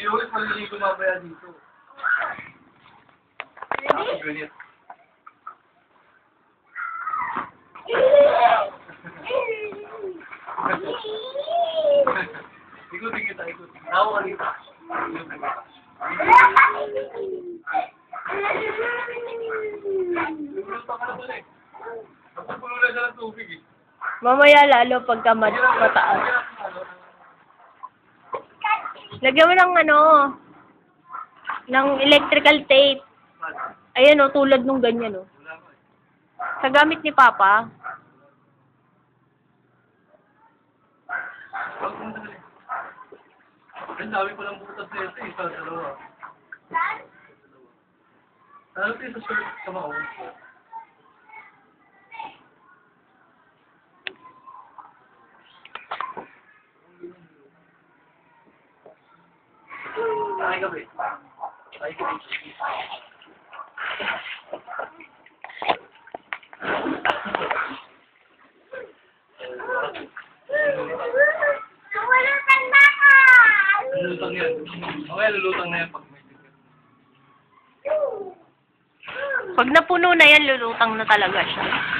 Yun, maliligo mamaya dito. Ganyan. Ikutin kita. Ako kanita. Lulutan ka na pala eh. Napupulo na siya ng tubig eh. Mamaya lalo pagka mataas. Lagyan mo ng ng electrical tape. Ayan o, tulad nung ganyan o. Sa gamit ni Papa. Ang dami pa lang butas na ito, isa, dalawa. Ano ito sa shirt sa mga ulo? Ay, gabi. Ay, gabi. Lulutang yan. Okay, lulutang na yan pag may ticket. Pag napuno na yan, lulutang na talaga siya.